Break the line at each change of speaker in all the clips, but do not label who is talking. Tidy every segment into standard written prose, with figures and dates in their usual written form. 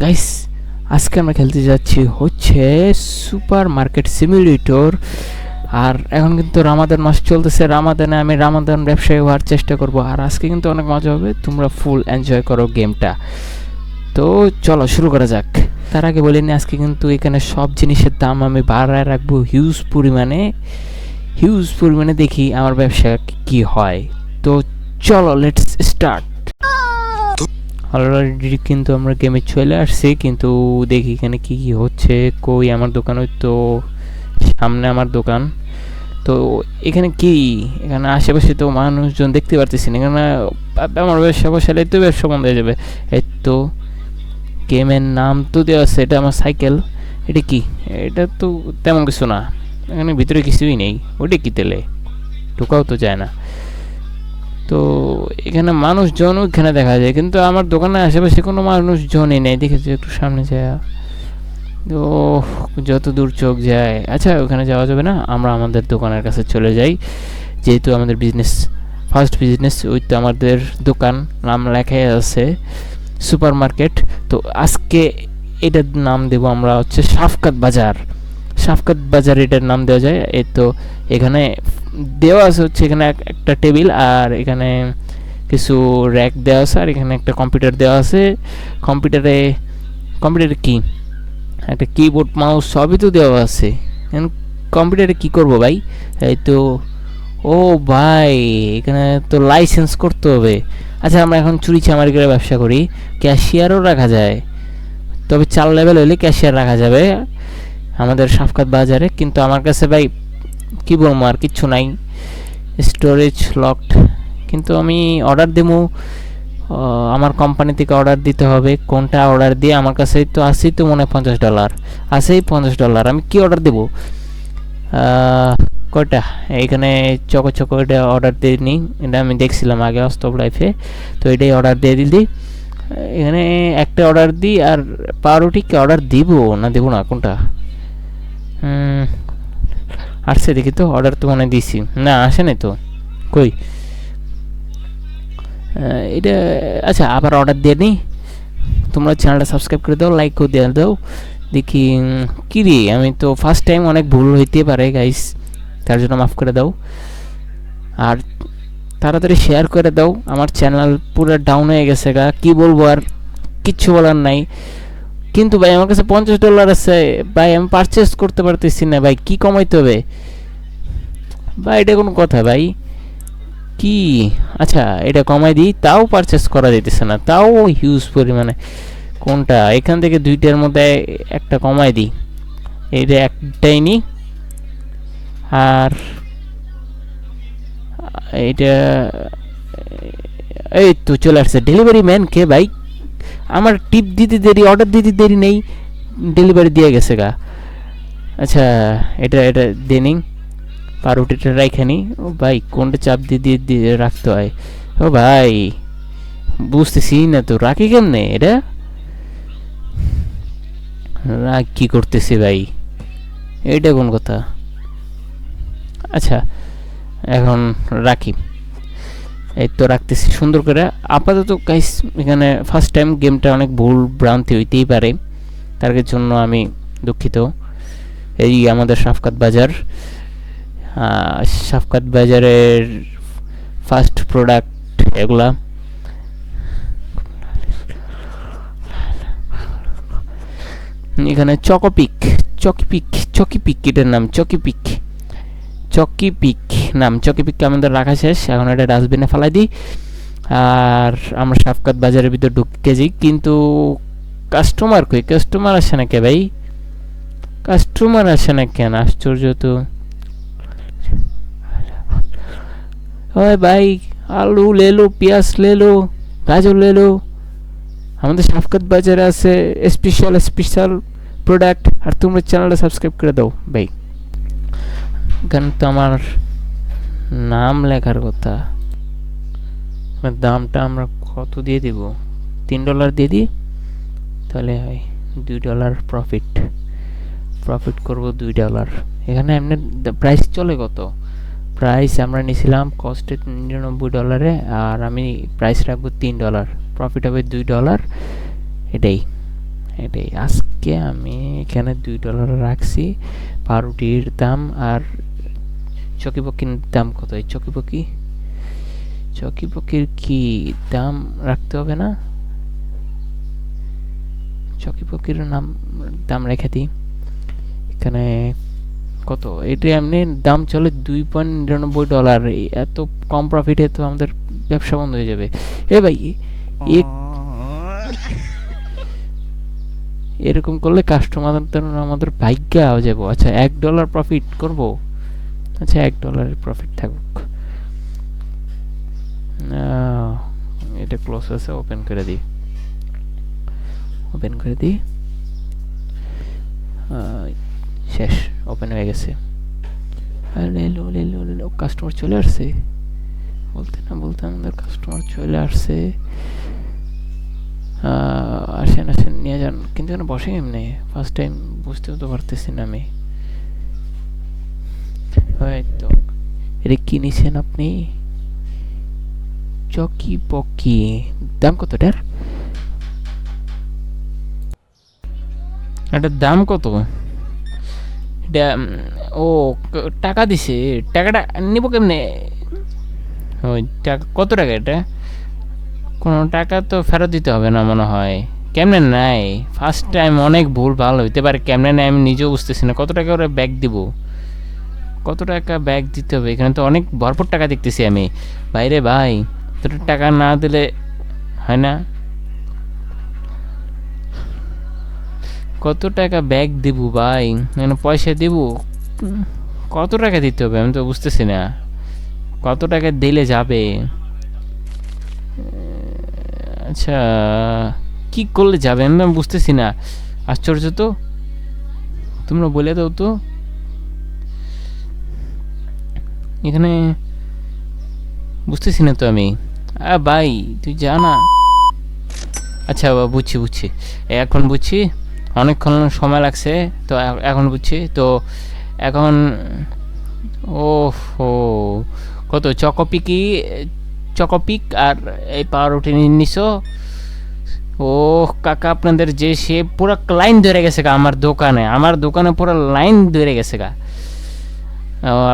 Guys, আজকে আমরা খেলতে যাচ্ছি হচ্ছে সুপার মার্কেট সিমুলেটর। আর এখন কিন্তু রামাদান মাস চলতেছে, রামাদানে আমি রামাদান ব্যবসায়ী হওয়ার চেষ্টা করব। আর আজকে কিন্তু অনেক মজা হবে, তোমরা ফুল এনজয় করো গেমটা। তো চলো শুরু করা যাক। তার আগে বলিনি, আজকে কিন্তু এখানে সব জিনিসের দাম আমি বাড়ায় রাখবো হিউজ পরিমাণে। দেখি আমার ব্যবসা কি হয়। তো চলো লেটস স্টার্ট। অলরেডি কিন্তু আমরা গেমে চলে আসছি, কিন্তু দেখি এখানে কি কি হচ্ছে। কই আমার দোকান? ওই তো সামনে আমার দোকান। তো এখানে কি, এখানে আশেপাশে তো মানুষজন দেখতে পারতেছি না। এখানে আমার ব্যবসা বসালে তো ব্যবসা বন্ধ হয়ে যাবে। এই তো গেমের নাম তো দেওয়া আছে, এটা আমার সাইকেল। এটা কি? এটা তো তেমন কিছু না, এখানে ভিতরে কিছুই নেই। ওটা কি তেলে ঢোকাও তো যায় না। তো এখানে মানুষজন ওইখানে দেখা যায়, কিন্তু আমার দোকানের আশেপাশে কোনো মানুষজনই নেই। দেখেছি একটু সামনে যায়, তো যত দূর চোখ যায়। আচ্ছা, ওখানে যাওয়া যাবে না, আমরা আমাদের দোকানের কাছে চলে যাই। যেহেতু আমাদের ফার্স্ট বিজনেস, ওই তো আমাদের দোকান নাম লেখাই আছে সুপার মার্কেট। তো আজকে এটার নাম দেবো আমরা হচ্ছে সাফকাত বাজার এটার নাম দেওয়া যায়। এই তো এখানে দেওয়া আছে হচ্ছে, এখানে একটা টেবিল, আর এখানে কিছু র্যাক দেওয়া আছে, আর এখানে একটা কম্পিউটার দেওয়া আছে। কম্পিউটারে কি, একটা কিবোর্ড মাউস সবই তো দেওয়া আছে। এখন কম্পিউটারে কি করব ভাই? এই তো, ও ভাই, এখানে তো লাইসেন্স করতে হবে। আচ্ছা, আমরা এখন চুরি চামারি করে ব্যবসা করি। ক্যাশিয়ারও রাখা যায়, তবে 4 লেভেল হলে ক্যাশিয়ার রাখা যাবে আমাদের সাফকাত বাজারে। কিন্তু আমার কাছে ভাই কি বলবো, আর কিচ্ছু নাই, স্টোরেজ লকড। কিন্তু আমি অর্ডার দেবো, আমার কোম্পানি থেকে অর্ডার দিতে হবে। কোনটা অর্ডার দিয়ে, আমার কাছে তো আছেই তো মনে হয় $50 আছেই $50। আমি কি অর্ডার দেবো? কয়টা এখানে চকো এটা অর্ডার দিয়ে নিই। এটা আমি দেখছিলাম আগে বাস্তব লাইফে, তো এটাই অর্ডার দিয়ে দিলি। এখানে একটা অর্ডার দিই, আর পাউরুটিকে অর্ডার দিব না দেবো না, কোনটা আসছে দেখি তো। অর্ডার তো মনে দিছি না, আসে নাই তো, কই এটা? আচ্ছা, আবার অর্ডার দিয়ে নিই। তোমরা চ্যানেলটা সাবস্ক্রাইব করে দাও, লাইক করে দিয়ে দাও। দেখি কী রে, আমি তো ফার্স্ট টাইম, অনেক ভুল হইতে পারে গাইস, তার জন্য মাফ করে দাও। আর তাড়াতাড়ি শেয়ার করে দাও, আমার চ্যানেল পুরো ডাউন হয়ে গেছে গা, কি বলবো, আর কিচ্ছু বলার নাই। কিন্তু ভাই আমার কাছে $50 আছে ভাই, আমি পারচেস করতে পারতেছি না ভাই, কি কমাইতে হবে ভাই? এটা কোনো কথা ভাই? কি, আচ্ছা এটা কমাই দিই, তাও পারচেস করা যাইতেছে না, তাও হিউজ পরিমাণে। কোনটা, এখান থেকে দুইটার মধ্যে একটা কমাই দিই, এটা একটাই নিই। আর এইটা, এই তো চলে আসছে। ডেলিভারি ম্যান কে ভাই? আমার টিপ দিতে দেরি, অর্ডার দিতে দেরি নেই, ডেলিভারি দিয়ে গেছে গা। আচ্ছা, এটা দিয়ে নিই, পাউরুটিটা রাইখা নিই। ও ভাই, কোনটা চাপ দিয়ে রাখতে হয়? ও ভাই, বুঝতেছি না তো, রাখি কেমনে এটা? রাখ কি করতেছি ভাই, এইটা কোন কথা? আচ্ছা, এখন রাখি, এই তো রাখতেছি সুন্দর করে। আপাতত গাইস, এখানে ফার্স্ট টাইম, গেমটা অনেক ভুল ভ্রান্তি হইতেই পারে, তার জন্য আমি দুঃখিত। এই আমাদের সাফকাত বাজারের ফার্স্ট প্রোডাক্ট এগুলা। এখানে চকিপিক এটার নাম, চকিপিক নাম। চকিপিককে আমাদের রাখা শেষ, এখন এটা ডাস্টবিনে ফেলাই দিই। আর আমরা সাফকাত বাজারের ভিতর ঢুকে যাই, কিন্তু কাস্টমার কই? কাস্টমার আসে না কে ভাই? কাস্টমার আসে না কেন? আশ্চর্য তো। ওই ভাই, আলু ले लो, পেঁয়াজ ले लो, গাজর ले लो। আমাদের সাফকাত বাজারে আছে স্পেশাল প্রোডাক্ট। আর তোমরা চ্যানেলটা সাবস্ক্রাইব করে দাও ভাই। এখানে তো আমার নাম লেখার কথা, দামটা আমরা কত দিয়ে দিব? $3 দিয়ে দিই, তাহলে হয় $2 প্রফিট করব $2। এখানে এমনি প্রাইস চলে কত? প্রাইস আমরা নিয়েছিলাম কস্টে $99, আর আমি প্রাইস রাখবো $3, প্রফিট হবে $2। এটাই, এটাই আজকে আমি এখানে $2 রাখছি। পাউরুটির দাম আর চকিপকির দাম কত? এই চকিপকির কি দাম রাখতে হবে না? চকিপকির দাম রেখে দিই। এখানে কত? এটা এমনি দাম চলে $2.99। এত কম প্রফিটে তো আমাদের ব্যবসা বন্ধ হয়ে যাবে। এ ভাই, এরকম করলে কাস্টমার আমাদের ভাগ্য হয়ে যাবো। আচ্ছা, $1 প্রফিট করব। আচ্ছা, $1 প্রফিট থাকুক। এটা ক্লোজ আছে, ওপেন করে দিই। শেষ, ওপেন হয়ে গেছে। কাস্টমার চলে আসছে। বলতে আমাদের কাস্টমার চলে আসছে। আসেন নিয়ে যান। কিন্তু এখানে বসে এমনি ফার্স্ট টাইম, বুঝতেও তো পারতেছি না আমি। হয়তো এটা কি নিছেন আপনি? চকিপকি দাম কত এটার? এটার দাম কত? এটা ও টাকা দিছে। টাকাটা নিব কেমনে? ওই টাকা কত টাকা এটা? কোনো টাকা তো ফেরত দিতে হবে না মনে হয়। কেমনে নাই? ফার্স্ট টাইম, অনেক ভুল ভালো হইতে পারে। কেমনে নাই আমি নিজেও বুঝতেছি না। কত টাকা ওরা ব্যাগ দিব? কত টাকা ব্যাগ দিতে হবে? এখানে তো অনেক ভরপুর টাকা দেখতেছি আমি। ভাইরে ভাই, তোর টাকা না দিলে হয় না। কত টাকা ব্যাগ দিব ভাই? মানে পয়সা দিব? কত টাকা দিতে হবে আমি তো বুঝতেছি না। কত টাকা দিলে যাবে? আচ্ছা, কি করলে যাবে আমি বুঝতেছি না। আশ্চর্য তো, তোমরা বলে দাও তো। এখানে বুঝতেছি না তো আমি। ভাই তুই জানা। আচ্ছা বুঝছি, এখন বুঝছি। অনেকক্ষণ সময় লাগছে তো, এখন বুঝছি তো। এখন ওহো, কত? চকোপিক আর এই পাউরুটি নিছো? ও কাকা, আপনাদের যে সে পুরো লাইন ধরে গেছে গা আমার দোকানে পুরো লাইন ধরে গেছে গা।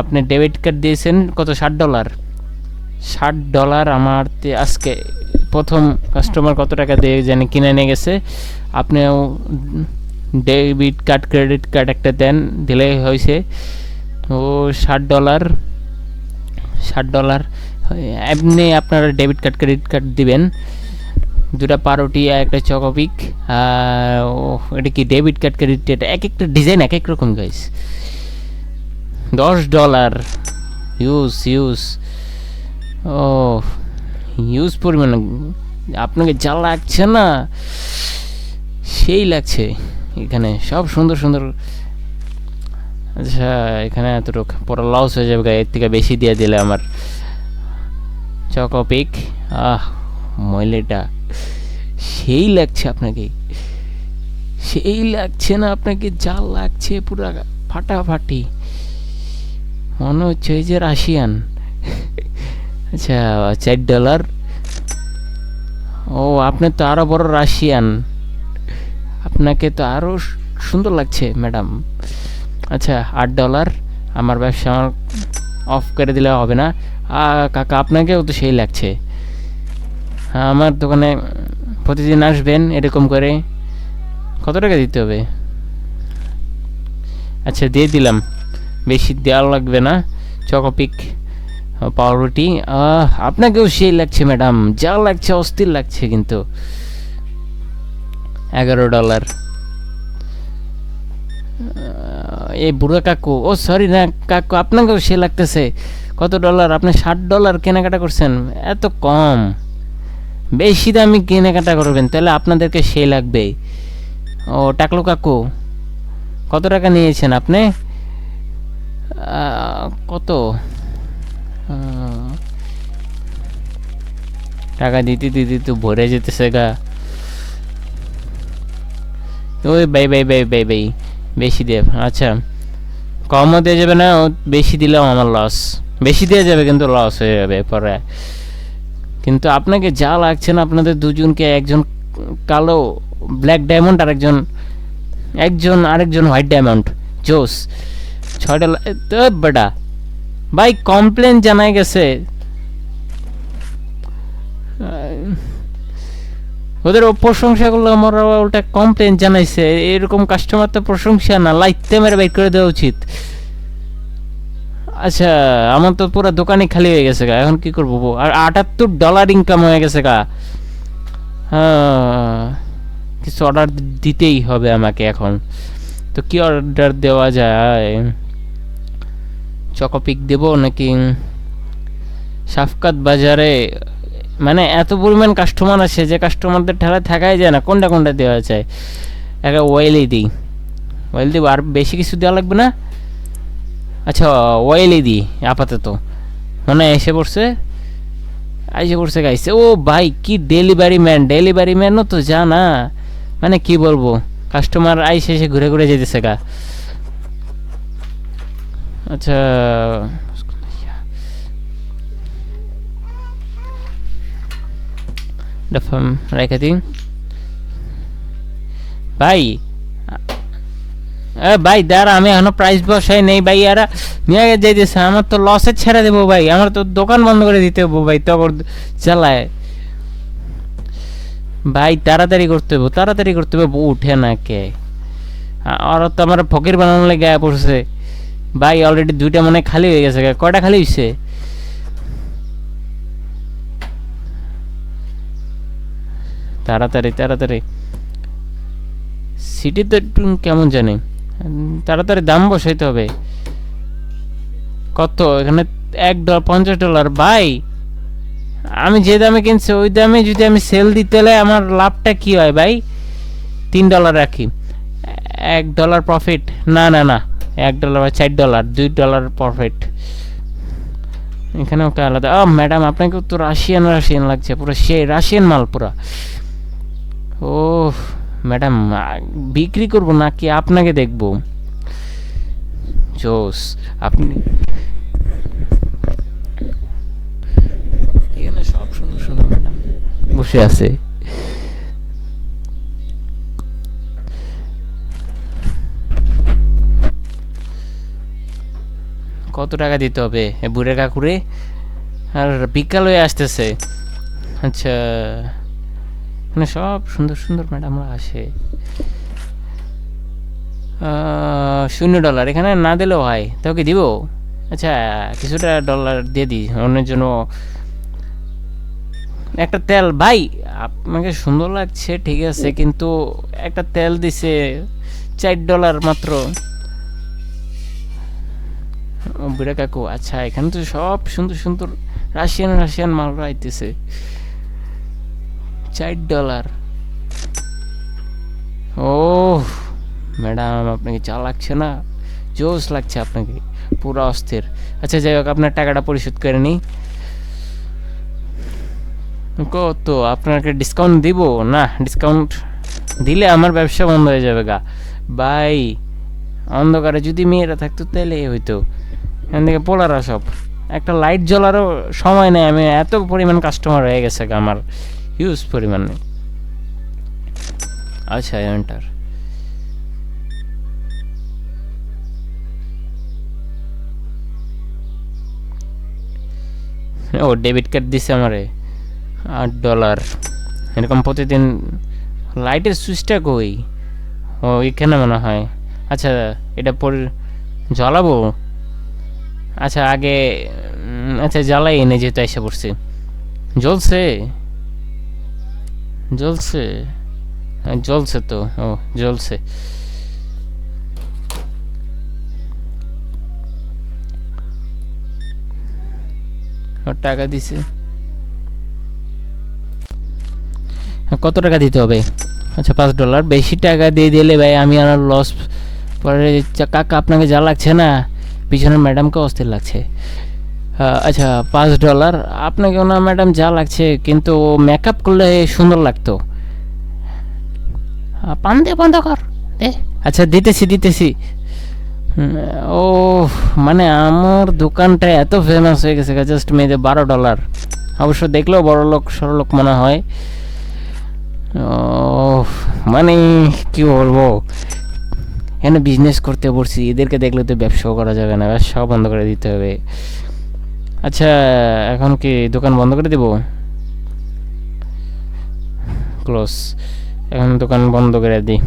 আপনি ডেবিট কার্ড দিয়েছেন কত? $60। $60 আমার আজকে প্রথম কাস্টমার কত টাকা দিয়ে জানি কিনে নিয়ে গেছে। আপনিও ডেবিট কার্ড ক্রেডিট কার্ড একটা দেন, দিলে হয়েছে। ও $60। এমনি আপনারা ডেবিট কার্ড ক্রেডিট কার্ড দিবেন। 2টা পাউরুটি আর একটা চকোপিক। এটা কি ডেবিট কার্ড ক্রেডিট কার্ড? এক একটা ডিজাইন এক এক রকম গাইস। $10 ইউজ ও ইউজ পরিমাণ। আপনাকে যা লাগছে না সেই লাগছে। এখানে সব সুন্দর। আচ্ছা, এখানে এতটুকু পুরো লস হয়ে যাবে। এর থেকে বেশি দিয়ে দিলে আমার। চকোপিক, ময়লাটা সেই লাগছে আপনাকে? সেই লাগছে না আপনাকে? যা লাগছে পুরো ফাটাফাটি, মনে হচ্ছে এই যে রাশিয়ান। আচ্ছা, $4। ও আপনি তো আরো বড় রাশিয়ান, আপনাকে তো আরো সুন্দর লাগছে ম্যাডাম। আচ্ছা, $8। আমার ব্যবসা আমার অফ করে দিলে হবে না। কাকা আপনাকেও তো সেই লাগছে। আমার দোকানে প্রতিদিন আসবেন এরকম করে। কত টাকা দিতে হবে? আচ্ছা, দিয়ে দিলাম, বেশি দেওয়া লাগবে না। চকোপিক পাউরুটি আপনাকেও সেই লাগছে ম্যাডাম, যা লাগছে অস্থির লাগছে। কিন্তু $11। এই বুড়া কাকু, ও সরি না কাকু, আপনাকেও সে লাগতেছে। কত $? আপনি $60 কেনাকাটা করছেন? এত কম, বেশি দামি কেনাকাটা করবেন তাহলে আপনাদেরকে সেই লাগবে। ও টাকলু কাকু, কত টাকা নিয়েছেন আপনি? কত টাকা দিতে তো ভরে যেতেছে গা। ওই বাই বেশি দিয়ে। আচ্ছা, কমও দিয়ে যাবে না, বেশি দিলেও আমার লস। বেশি দেওয়া যাবে কিন্তু লস হয়ে যাবে পরে। কিন্তু আপনাকে যা লাগছে না, আপনাদের দুজনকে, একজন কালো ব্ল্যাক ডায়মন্ড, আরেকজন হোয়াইট ডায়মন্ড। জোস। $6 বেটা ভাই, কমপ্লেন জানাই গেছে। ওদের প্রশংসা করলো, আমার ওটা কমপ্লেন জানাইছে। এরকম কাস্টমার তো প্রশংসা না, লাইতে মেরে বাইক করে দেওয়া উচিত। আচ্ছা, আমার তো পুরো দোকানই খালি হয়ে গেছে গা, এখন কি করবো? আর $78 ইনকাম হয়ে গেছে গা। হ্যাঁ, কিছু অর্ডার দিতেই হবে আমাকে এখন। তো কি অর্ডার দেওয়া যায়? চকোপিক দেবো নাকি সাফকাত বাজারে? মানে এত পরিমাণ কাস্টমার আছে যে কাস্টমারদের ঠেলা থাকাই যায় না, কোনটা দেওয়া যায়? একটা ওয়েলই দিই, ওয়েল দিব। আর বেশি কিছু দেওয়া লাগবে না। আচ্ছা, ওয়েলই দিই আপাতত। মানে এসে পড়ছে গাইছে। ও ভাই, কি ডেলিভারি ম্যানও তো জানা, মানে কি বলবো, কাস্টমার আইসে এসে ঘুরে ঘুরে যেতেছে গা। আচ্ছা, রেখে দিন ভাই। ভাই দাঁড়া, আমি এখনো প্রাইস বসাই নেই ভাই। আর নিয়ে যাইতেছে, আমার তো লসে ছেড়ে দেবো ভাই, আমার তো দোকান বন্ধ করে দিতে হবো ভাই, তখন চালায় ভাই। তাড়াতাড়ি করতে হবে। উঠে না কে? আর তো আমার ফকির বানানো লেগে পড়ছে ভাই। অলরেডি 2টা মনে খালি হয়ে গেছে। কয়টা খালি হয়েছে? তাড়াতাড়ি। সিটি তো একটু কেমন জানি, তাড়াতাড়ি দাম বসাইতে হবে। কত এখানে? $50 ভাই। আমি যে দামে কিনছি ওই দামে যদি আমি সেল দিতে হলে আমার লাভটা কি হয় ভাই? $3 রাখি, $1 প্রফিট। না $1 বা $4, $2 প্রফিট। এখানে ওকে আলাদা। ম্যাডাম, আপনাকে তো রাশিয়ান লাগছে, পুরো সেই রাশিয়ান মাল পুরা। ও ম্যাডাম, বিক্রি করবো নাকি আপনাকে দেখবো? জোস। আপনি এখানে সব সুন্দর ম্যাডাম বসে আছে। কত টাকা দিতে হবে বুড়ে কাকুরে? আর বিকাল হয়ে আসতেছে। আচ্ছা, মানে সব সুন্দর ম্যাডামরা আসে। $0 এখানে না দিলেও হয়, তাও কি দিব? আচ্ছা, কিছুটা ডলার দিয়ে দিই অন্যের জন্য। একটা তেল ভাই, আপনাকে সুন্দর লাগছে ঠিক আছে, কিন্তু একটা তেল দিছে $4 মাত্র। বুড়া কাকু। আচ্ছা, এখানে তো সব সুন্দর রাশিয়ান মাল আইতেছে। $4। ও ম্যাডাম, আপনাকে যা লাগছে না, জোস লাগছে আপনাকে, পুরো অস্থির। আচ্ছা, যাই হোক, আপনার টাকাটা পরিশোধ করে নিই। কত আপনাকে ডিসকাউন্ট দিব? না, ডিসকাউন্ট দিলে আমার ব্যবসা বন্ধ হয়ে যাবে গা ভাই। অন্ধকারে যদি মেয়েরা থাকতো তাহলে হইতো। এখান থেকে পোলারা সব, একটা লাইট জ্বলারও সময় নেই। আমি এত পরিমাণ কাস্টমার হয়ে গেছে আমার, হিউজ পরিমাণে। আচ্ছা, এন্টার। ও ডেবিট কার্ড দিছে আমারে $8 এরকম প্রতিদিন। লাইটের সুইচটা কই? ও এখানে মনে হয়। আচ্ছা, এটা জ্বালাবো। আচ্ছা, আগে আচ্ছা জ্বালাই এনে, যেহেতু এসে পড়ছি। জ্বলছে তো। ও জ্বলছে। টাকা দিছে। কত টাকা দিতে হবে? আচ্ছা, $5। বেশি টাকা দিয়ে দিলে ভাই আমি আর লস পরে। কাকা, আপনাকে যা লাগছে না, পিছনের ম্যাডামকে অস্থির লাগছে। আচ্ছা, $5 আপনাকেও না ম্যাডাম যা লাগছে, কিন্তু মেকআপ করলে সুন্দর লাগতো। পান কর। আচ্ছা, দিতেছি। ও মানে আমার দোকানটা এত ফেমাস হয়ে গেছে জাস্ট মেয়েদের $12। অবশ্য দেখলেও বড় লোক সরলোক মনে হয়। ও মানে কি বলবো, এখানে বিজনেস করতে বলছি, এদেরকে দেখলে তো ব্যবসাও করা যাবে না, ব্যবসাও বন্ধ করে দিতে হবে। আচ্ছা, এখন কি দোকান বন্ধ করে দেব? ক্লোজ। এখন দোকান বন্ধ করে দিই।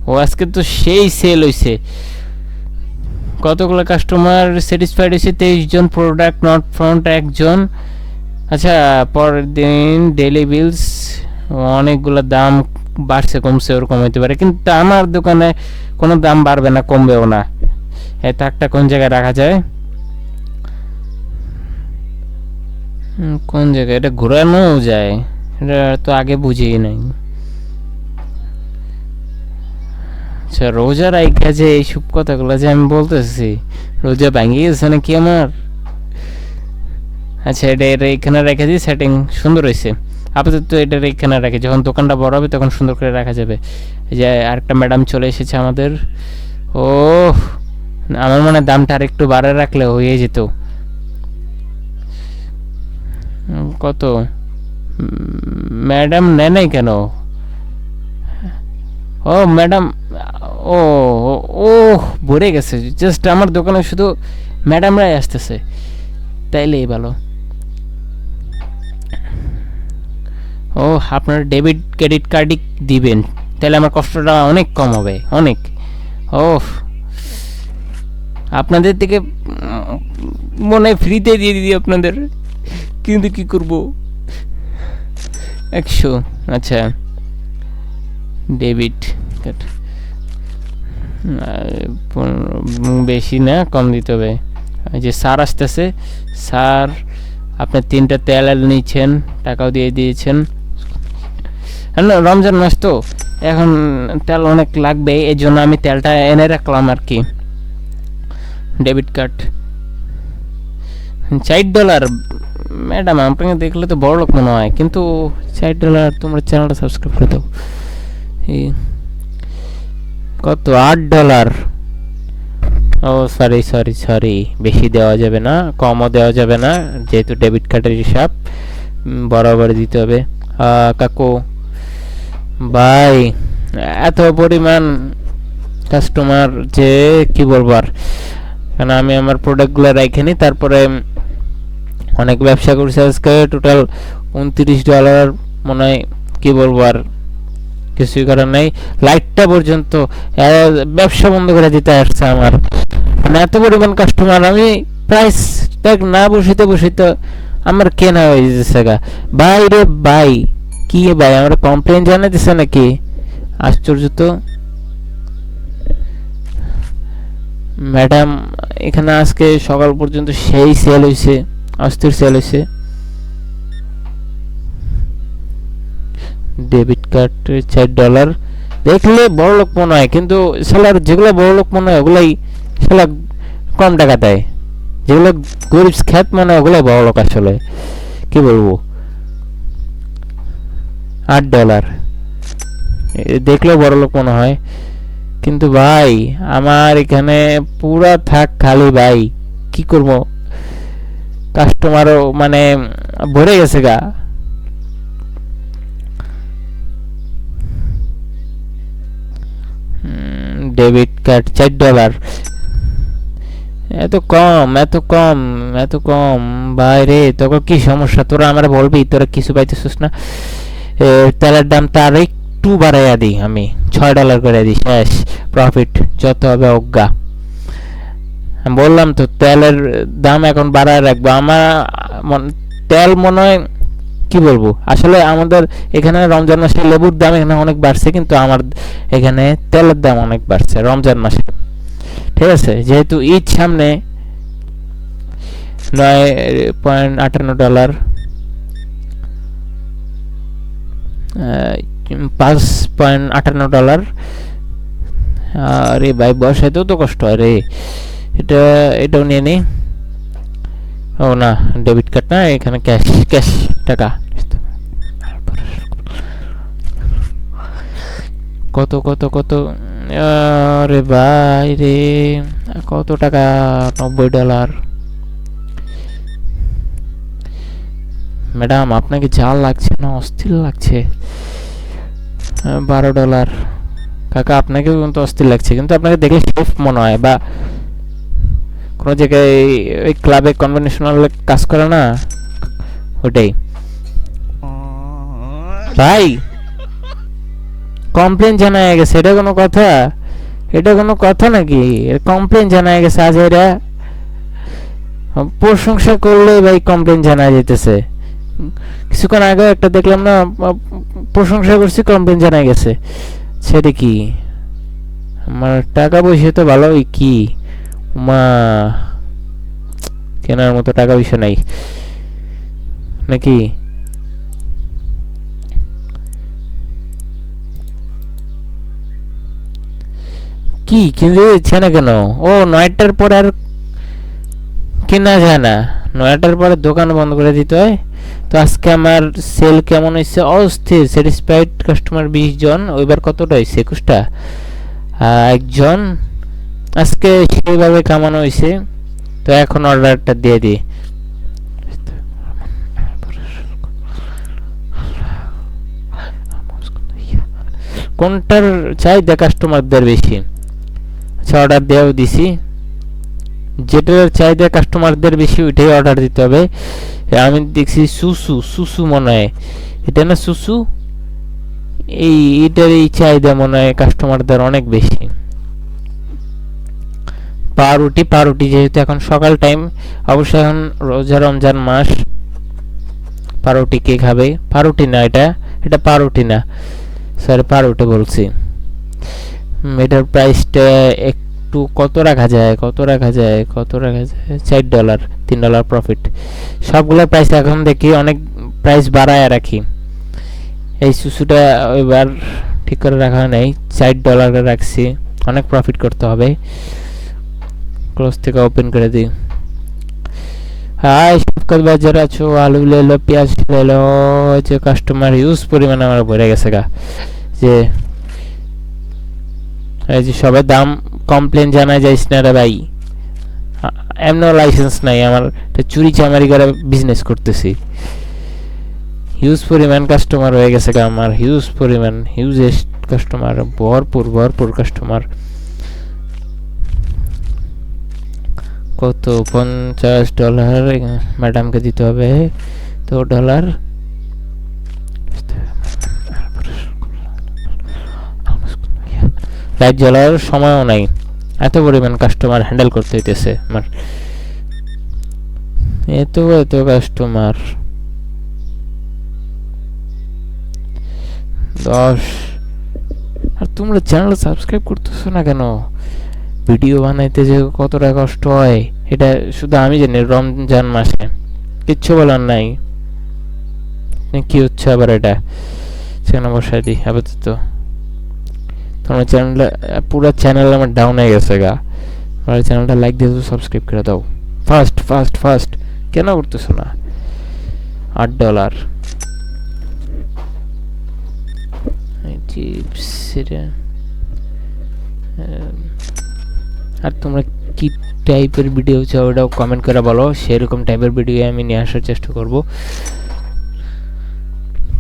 ও আজকে তো সেই সেল হয়েছে, কতগুলো কাস্টমার স্যাটিসফাইড হয়েছে, 23 জন, প্রোডাক্ট নট ফাউন্ড 1 জন। আচ্ছা, পরের দিন ডেইলি বিলস অনেকগুলো, দাম বাড়ছে কমছে ওরকম হইতে পারে, কিন্তু আমার দোকানে কোনো দাম বাড়বে না, কমবেও না। এই তাকটা কোন জায়গায় রাখা যায়? কোন জায়গায় এটা ঘোরানো যায়? এটা তো আগে বুঝিই নাই। আচ্ছা, রোজা রাইখা যে এইসব কথাগুলো যে আমি বলতেছি, রোজা ভাঙিয়ে গেছে নাকি আমার? আচ্ছা, এটা এখানে রেখে দিই, সেটিং সুন্দর হয়েছে। আপাতত এটা এখানে রাখি, যখন দোকানটা বড় হবে তখন সুন্দর করে রাখা যাবে। এই যে আরেকটা ম্যাডাম চলে এসেছে আমাদের। ও, আমার মনে হয় দামটা আর একটু বাড়ে রাখলে হয়ে যেত। কত? ম্যাডাম নেয় নাই কেন? ও ম্যাডাম, ও ও ভরে গেছে, জাস্ট আমার দোকানে শুধু ম্যাডামরাই আসতেছে, তাইলেই ভালো। ও, আপনার ডেবিট ক্রেডিট কার্ডই দিবেন, তাহলে আমার কষ্টটা অনেক কম হবে, অনেক। ও, আপনাদের থেকে মনে হয় ফ্রিতে দিয়ে দিই আপনাদের, কিন্তু কি করব। 100, আচ্ছা, ডেবিট কার্ড বেশি না, কম দিতে হবে। এই যে স্যার আসতেছে, স্যার আপনি 3টা তেল নিচ্ছেন, টাকাও দিয়ে দিয়েছেন। না, রমজান মাস তো এখন তেল অনেক লাগবে, এই জন্য আমি তেলটা এনে রাখলাম আর কি। Debit card $4। ম্যাডাম, আপনাকে দেখলে তো বড় লোক মনে হয়, কিন্তু $4, তোমরা চ্যানেলটা সাবস্ক্রাইব করে দাও। কত? $8। ও সরি সরি সরি, বেশি দেওয়া যাবে না, কমও দেওয়া যাবে না, যেহেতু ডেবিট কার্ডের হিসাব বরাবর দিতে হবে। কাকু ভাই, এত পরিমাণ কাস্টমার যে কি বলবো আর, কারণ আমি আমার প্রোডাক্টগুলো রেখে নিই, তারপরে অনেক ব্যবসা করছি আজকে, টোটাল $29 মনে হয়, কি বলবো আর, কিছুই করার নাই। লাইটটা পর্যন্ত ব্যবসা বন্ধ করে দিতে আসছে আমার, মানে এত পরিমাণ কাস্টমার, আমি প্রাইস ট্যাগ না বসিতে বসিতে আমার কেনা হয়ে যেতেছে গা। ভাই রে ভাই, কি ভাই, আমরা কমপ্লেন জানাইতেছে নাকি? আশ্চর্য তো। ম্যাডাম, এখানে আজকে সকাল পর্যন্ত সেই সেল হয়েছে, অস্থির সেল হয়েছে। ডেবিট কার্ড $4, দেখলে বড় লোক মনে হয়, কিন্তু শালার যেগুলো বড় লোক মনে হয় ওগুলাই শালা কম টাকা দেয়, যেগুলো গরিব খ্যাত মনে হয় ওগুলাই বড় লোক আসলে, কি বলবো। $8 দেখলেও বড় লোক মনে হয়, কিন্তু ভাই আমার এখানে পুরা থাক খালি ভাই, কি করব, কাস্টমারও মানে ভরে গেছে গা। ডেবিট কার্ড $4, এত কম, এত কম, এত কম। ভাই রে, তোকে কি সমস্যা? তোরা আমরা বলবি, তোরা কিছু পাইতেছিস না। তেলের দামটা আর একটু বাড়াইয়া দিই, আমি $6 করে দিই, শেষ প্রফিট, যত হবে অজ্ঞা। বললাম তো তেলের দাম এখন বাড়ায় রাখবো আমার। তেল মনে হয়, কি বলবো, আসলে আমাদের এখানে রমজান মাসে লেবুর দাম এখানে অনেক বাড়ছে, কিন্তু আমার এখানে তেলের দাম অনেক বাড়ছে রমজান মাসে, ঠিক আছে, যেহেতু ঈদ সামনে। $9.58, $5.58। আরে ভাই, বসাইতেও তো কষ্ট হয় রে, এটাও নিয়ে নিই। ও না, ডেবিট কার্ড না, এখানে ক্যাশ, ক্যাশ টাকা। কত কত কত? আরে ভাই রে, কত টাকা? $90। ম্যাডাম, আপনাকে জাল লাগছে না অস্থির লাগছে? $12। কাকা আপনাকেও কিন্তু অস্থির লাগছে, কিন্তু আপনাকে দেখলে শেফ মনে হয়, বা কোনো জায়গায় ওই ক্লাবে কনভেনশনাল কাজ করে না, ওটাই। ভাই কমপ্লেন জানায় গেছে, এটা কোনো কথা? এটা কোনো কথা নাকি? কমপ্লেন জানায় গেছে, আজ এরা প্রশংসা করলে ভাই কমপ্লেন জানা যেতেছে। কিছুক্ষণ আগে একটা দেখলাম না, প্রশংসা করছি, কমপ্লেন জানা গেছে। সেটা কি? আমার টাকা পয়সা তো ভালোই, কি মা কেনার মতো টাকা পয়সা নাই নাকি? কি কিনতে দিচ্ছে না কেন? ও 9টার পর আর কেনা যায় না, 9টার পরে দোকান বন্ধ করে দিতে হয়। তো আজকে আমার সেল কেমন হয়েছে? অস্থির। স্যাটিসফাইড কাস্টমার 20 জন। ওইবার কতটা হয়েছে? 21টা। একজন। আজকে সেইভাবে কামানো হয়েছে। তো এখন অর্ডারটা দিয়ে দিই। কোনটার চাহিদা কাস্টমারদের বেশি? আচ্ছা, অর্ডার দেওয়াও দিছি। যেটার চাহিদা কাস্টমারদের বেশি ওইটাই অর্ডার দিতে হবে। আমি দেখছি সুসু, সুসু মনে হয়, এটা না সুসু? এটার এই চাহিদা মনে হয় কাস্টমারদের অনেক বেশি। পাউরুটি, পাউরুটি যেহেতু এখন সকাল টাইম, অবশ্যই এখন রোজা রমজান মাস, পাউরুটি কে খাবে? পাউরুটি না, এটা এটা পাউরুটি না, সরি পাউরুটি বলছি। এটার প্রাইসটা একটু কত রাখা যায়, কত রাখা যায়, কত রাখা যায়? $4, $3 প্রফিট। সবগুলোর প্রাইস এখন দেখি অনেক প্রাইস বাড়ায় রাখি। এই সুসুটা এবার ঠিক করে রাখা নেই, $4 রাখছি, অনেক প্রফিট করতে হবে। ক্লোজ থেকে ওপেন করে দিই। হাই শফকত ভাই, যারা আছো, আলু লেলো, পেঁয়াজ লেলো। যে কাস্টমার ইউজ পরিমাণ আমার ভরে গেছে গা, যে এই যে সবাই দাম কমপ্লেন জানায় যাইস না রে ভাই, এমনও লাইসেন্স নাই আমার, চুরি চামারি করে বিজনেস করতেছি। হিউজ পরিমাণ কাস্টমার হয়ে গেছে গা আমার, হিউজ পরিমাণ, হিউজেস্ট কাস্টমার, ভরপুর ভরপুর কাস্টমার। কত? $50 ম্যাডামকে দিতে হবে তো ডলার। লাইট জ্বলার সময়ও নাই, এত পরিমাণ কাস্টমার হ্যান্ডেল করতে হইতেছে আমার। এত এত কাস্টমার। 10। আর তোমরা চ্যানেল সাবস্ক্রাইব করতেছো না কেন? ভিডিও বানাইতে যে কতটা কষ্ট হয় এটা শুধু আমি জানি। রমজান মাসে কিচ্ছু বলার নাই। কি হচ্ছে আবার? এটা সেখানে বসাই দিই আপাতত। তোমার চ্যানেলটা, পুরো চ্যানেল আমার ডাউন হয়ে গেছে গা। আমার চ্যানেলটা লাইক দিয়ে সাবস্ক্রাইব করে দাও ফার্স্ট ফার্স্ট ফার্স্ট। কেন করতেছো না? $8 চিপস। আর তোমরা কি টাইপের ভিডিও চাও ওটাও কমেন্ট করে বলো, সেরকম টাইপের ভিডিও আমি নিয়ে আসার চেষ্টা করব।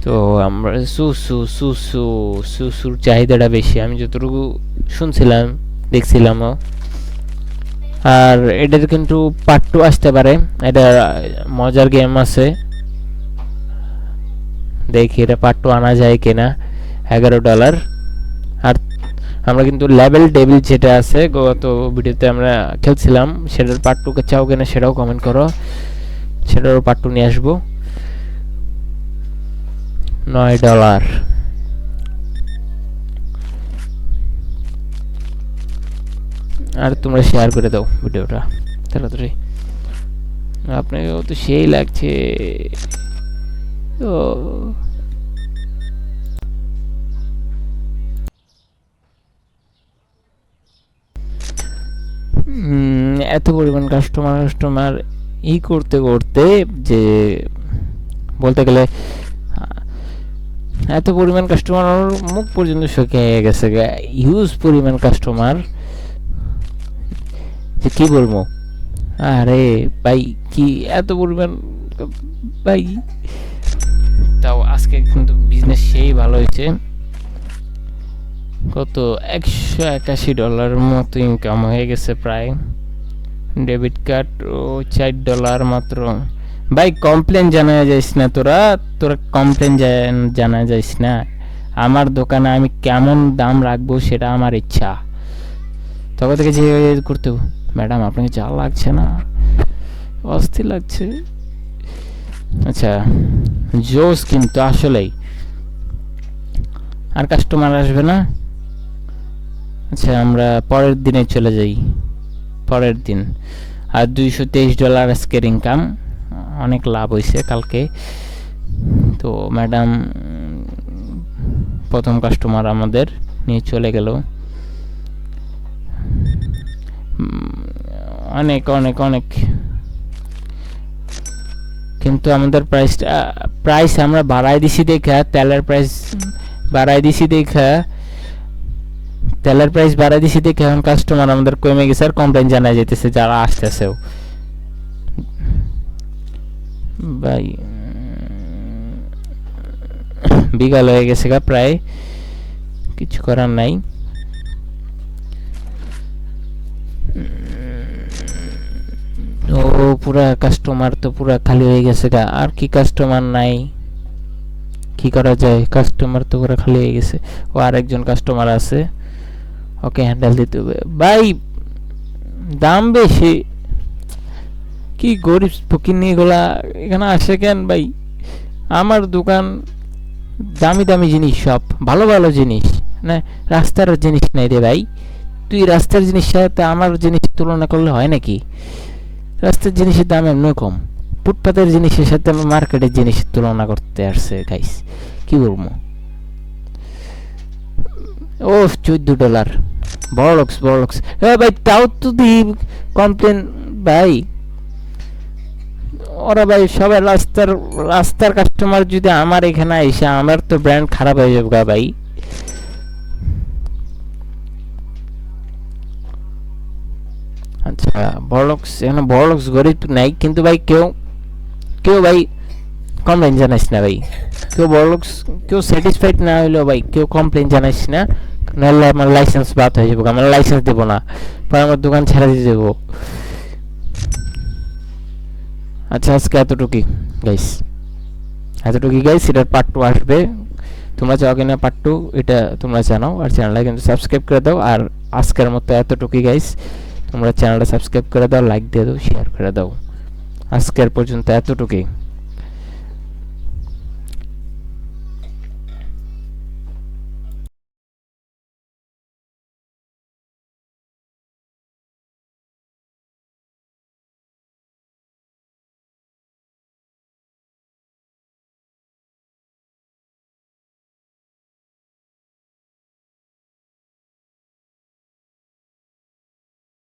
তো আমরা সুসু সুসু সুসুর চাহিদাটা বেশি, আমি যতটুকু শুনছিলাম দেখছিলামও। আর এটার কিন্তু পার্ট 2 আসতে পারে, এটা মজার গেম আছে, দেখি এটা পার্ট 2 আনা যায় কিনা। $11। আর আমরা কিন্তু লেভেল ডেভিল যেটা আছে গত ভিডিওতে আমরা খেলছিলাম, সেটার পার্ট 2 কে চাও কিনা সেটাও কমেন্ট করো, সেটারও পার্ট 2 নিয়ে আসবো। $9। আর তোমরা শেয়ার করে দাও ভিডিওটা তাড়াতাড়ি, আপনাকেও তো সেই লাগছে। তো এত পরিমাণ কাস্টমার কাস্টমার করতে করতে যে বলতে গেলে এত পরিমাণ কাস্টমার মুখ পর্যন্ত শুকিয়ে গেছে, হিউজ পরিমাণ কাস্টমার, যে কি বলবো। আরে ভাই কি এত পরিমাণ ভাই। তাও আজকে কিন্তু বিজনেস সেই ভালো হয়েছে। কত $181 মতো ইনকাম হয়ে গেছে প্রায়। ডেবিট কার্ড ও $4 মাত্র। ভাই কমপ্লেন জানা যাইস না, তোরা তোরা কমপ্লেন জানা যাইস না। আমার দোকানে আমি কেমন দাম রাখবো সেটা আমার ইচ্ছা। তবে থেকে যে করতে, ম্যাডাম আপনাকে যা লাগছে না, অস্থির লাগছে। আচ্ছা জোস, কিন্তু আসলেই আর কাস্টমার আসবে না। আচ্ছা আমরা পরের দিনে চলে যাই। পরের দিন আর $223 আজকের ইনকাম, অনেক লাভ হয়েছে কালকে। তো ম্যাডাম প্রথম কাস্টমার আমাদের নিয়ে চলে গেল। অনেক অনেক অনেক, কিন্তু আমাদের প্রাইস আমরা বাড়াই দিছি দেখা, তেলের প্রাইস বাড়াই দিছি দেখা, এখন কাস্টমার আমাদের কমে গেছে আর কমপ্লেন জানাই যেতেছে যারা আসতেছেও। ভাই বিকাল হয়ে গেছে গা প্রায়, কিছু করার নাই। ও পুরা কাস্টমার তো পুরা খালি হয়ে গেছে গা, আর কি কাস্টমার নাই, কি করা যায়, কাস্টমার তো পুরা খালি হয়ে গেছে। ও আরেকজন কাস্টমার আছে, ওকে হ্যান্ডেল দিতে হবে। ভাই দাম বেশি, কি গরিব ফকিন্নি গুলা এখানে আসে কেন ভাই? আমার দোকান দামি দামি জিনিস, সব ভালো ভালো জিনিস, না রাস্তার জিনিস নাই রে ভাই। তুই রাস্তার জিনিস সাথে আমার জিনিস তুলনা করলে হয় নাকি? রাস্তার জিনিসের দাম এমনি কম, ফুটপাতের জিনিসের সাথে মার্কেটের জিনিসের তুলনা করতে আসছে গাইস, কি বলবো। ও $14, বড়লক্স বড়লক্স। হ্যাঁ ভাই তাও তো দিই কমপ্লেন ভাই। ওরা ভাই সবাই রাস্তার কাস্টমার যদি আমার এখানে এসে, আমার তো ব্র্যান্ড খারাপ হয়ে যাবে ভাই। আচ্ছা বড়লক্স, এখানে বড়লক্স গরিব নাই, কিন্তু ভাই কেউ কেউ ভাই কমপ্লেন জানাইস না ভাই। কেউ বড়লক্স কেউ স্যাটিসফাইড না হইলেও ভাই কেউ কমপ্লেন জানাইস না, নাহলে আমার লাইসেন্স বাদ হয়ে যাবো, আমার লাইসেন্স দেবো না, পরে আমার দোকান ছেড়ে দিয়ে দেবো। আচ্ছা আজকে এতটুকুই গাইস, এতটুকুই গাইস। এটার পার্ট 2 আসবে, তোমরা চাও কিনা পার্ট 2 এটা তোমরা জানাও, আর চ্যানেলটা কিন্তু সাবস্ক্রাইব করে দাও। আর আজকের মতো এতটুকুই গাইস, তোমরা চ্যানেলটা সাবস্ক্রাইব করে দাও, লাইক দিয়ে দাও, শেয়ার করে দাও। আজকের পর্যন্ত এতটুকুই।